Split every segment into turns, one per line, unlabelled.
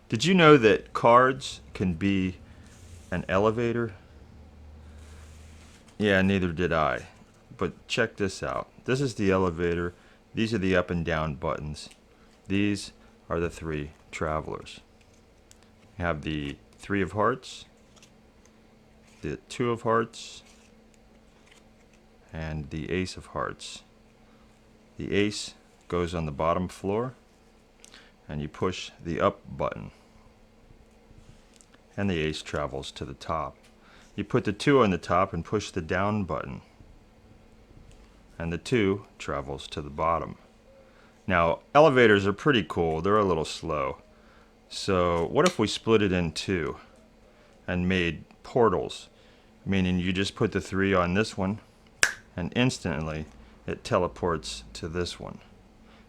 Did you know that cards can be an elevator? Yeah, neither did I. But check this out. This is the elevator. These are the up and down buttons. These are the three travelers. You have the three of hearts, the two of hearts, and the ace of hearts. The ace goes on the bottom floor, and you push the up button, and the ace travels to the top. You put the 2 on the top and push the down button, and the 2 travels to the bottom. Now, elevators are pretty cool. They're a little slow. So what if we split it in two and made portals? Meaning you just put the 3 on this one, and instantly it teleports to this one.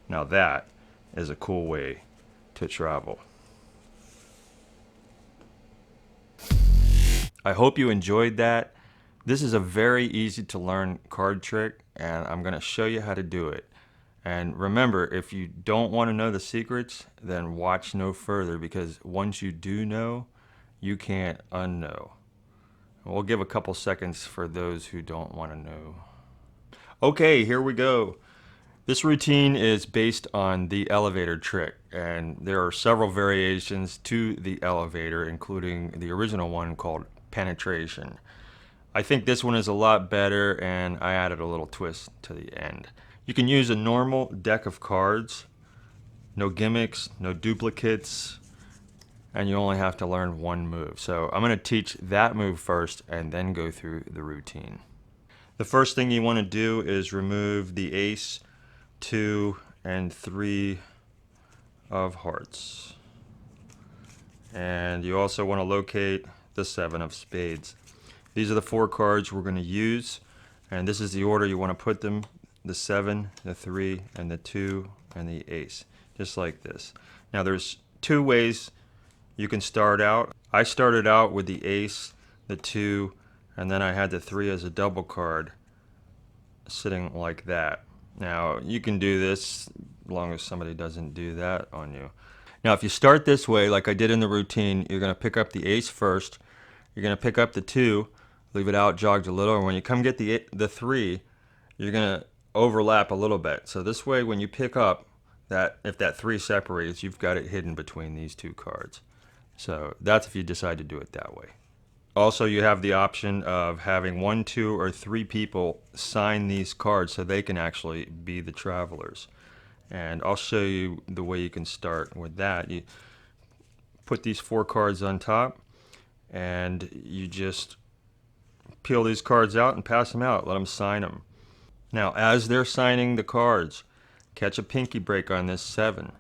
Now that is a cool way to travel. I hope you enjoyed that. This is a very easy to learn card trick, and I'm going to show you how to do it. And remember, if you don't want to know the secrets, then watch no further, because once you do know, you can't unknow. We'll give a couple seconds for those who don't want to know. Okay, here we go. This routine is based on the elevator trick, and there are several variations to the elevator, including the original one called penetration. I think this one is a lot better, and I added a little twist to the end. You can use a normal deck of cards, no gimmicks, no duplicates, and you only have to learn one move. So I'm going to teach that move first and then go through the routine. The first thing you want to do is remove the ace, 2, and 3 of hearts. And you also want to locate the 7 of spades. These are the 4 cards we're going to use, and this is the order you want to put them: the 7, the 3, and the 2, and the ace, just like this. Now there's 2 ways you can start out. I started out with the ace, the 2, and then I had the 3 as a double card sitting like that. Now you can do this as long as somebody doesn't do that on you. Now if you start this way, like I did in the routine, you're going to pick up the ace first, you're going to pick up the 2, leave it out jogged a little, and when you come get the 3, you're going to overlap a little bit. So this way, when you pick up that, if that 3 separates, you've got it hidden between these 2 cards. So that's if you decide to do it that way. Also, you have the option of having 1, 2, or 3 people sign these cards so they can actually be the travelers. And I'll show you the way you can start with that. You put these 4 cards on top, and you just peel these cards out and pass them out. Let them sign them. Now, as they're signing the cards, catch a pinky break on this 7.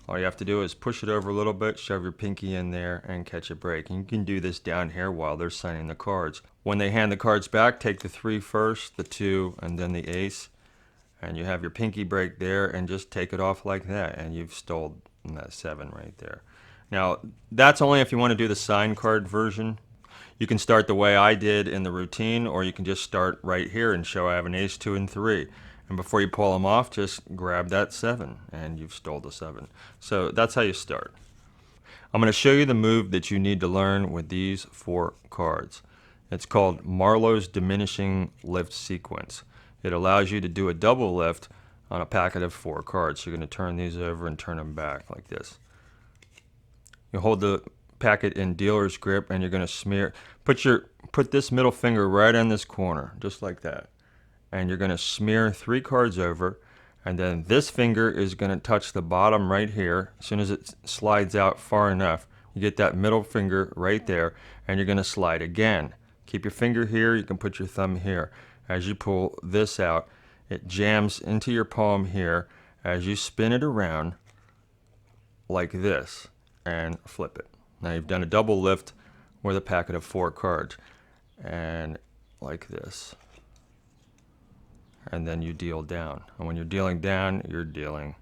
All you have to do is push it over a little bit, shove your pinky in there, and catch a break. And you can do this down here while they're signing the cards. When they hand the cards back, take the 3 first, the 2, and then the ace. And you have your pinky break there, and just take it off like that, and you've stole that 7 right there. Now, that's only if you want to do the sign card version. You can start the way I did in the routine, or you can just start right here and show I have an ace, 2, and 3. And before you pull them off, just grab that 7, and you've stole the 7. So that's how you start. I'm going to show you the move that you need to learn with these 4 cards. It's called Marlowe's Diminishing Lift Sequence. It allows you to do a double lift on a packet of 4 cards. So you're going to turn these over and turn them back like this. You hold the packet in dealer's grip, and you're going to smear. Put this middle finger right on this corner, just like that. And you're going to smear 3 cards over, and then this finger is going to touch the bottom right here. As soon as it slides out far enough, you get that middle finger right there, and you're going to slide again. Keep your finger here, you can put your thumb here. As you pull this out, it jams into your palm here as you spin it around like this and flip it. Now you've done a double lift with a packet of 4 cards, and like this. And then you deal down. And when you're dealing down, you're dealing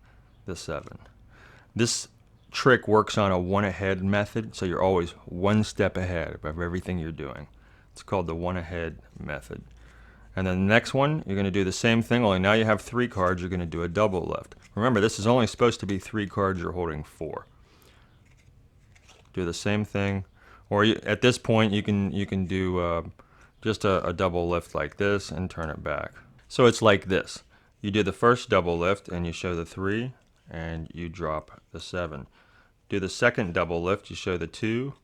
the 7. This trick works on a 1 ahead method, so you're always 1 step ahead of everything you're doing. It's called the 1 ahead method. And then the next one, you're going to do the same thing, only now you have 3 cards, you're going to do a double lift. Remember, this is only supposed to be 3 cards, you're holding 4. do the same thing, or at this point you can do just a double lift like this and turn it back. So it's like this. You do the first double lift and you show the 3 and you drop the 7. Do the second double lift, you show the 2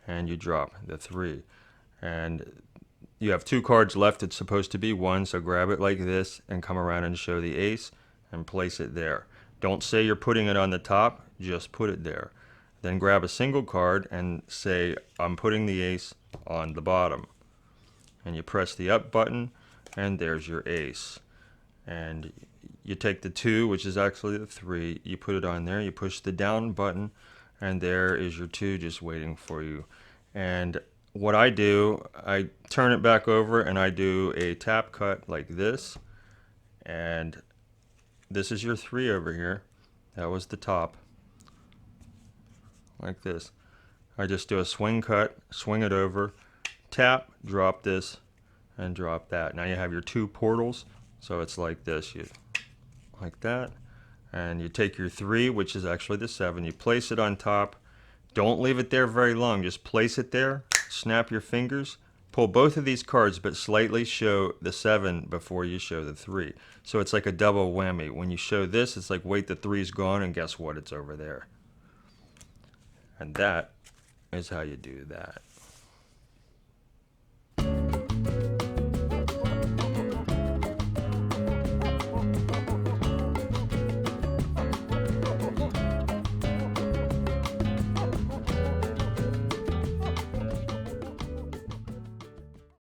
and you drop the 3. And you have 2 cards left. It's supposed to be 1, so grab it like this and come around and show the ace and place it there. Don't say you're putting it on the top, just put it there. Then grab a single card and say, I'm putting the ace on the bottom. And you press the up button and there's your ace. And you take the 2, which is actually the 3, you put it on there, you push the down button, and there is your 2 just waiting for you. And what I do, I turn it back over and I do a tap cut like this, and this is your 3 over here. That was the top, like this. I just do a swing cut, swing it over, tap, drop this, and drop that. Now you have your 2 portals, so it's like this. You like that, and you take your 3, which is actually the 7, you place it on top. Don't leave it there very long, just place it there, snap your fingers, pull both of these cards but slightly show the 7 before you show the 3. So it's like a double whammy. When you show this, it's like, wait, the 3's gone, and guess what, it's over there. And that is how you do that.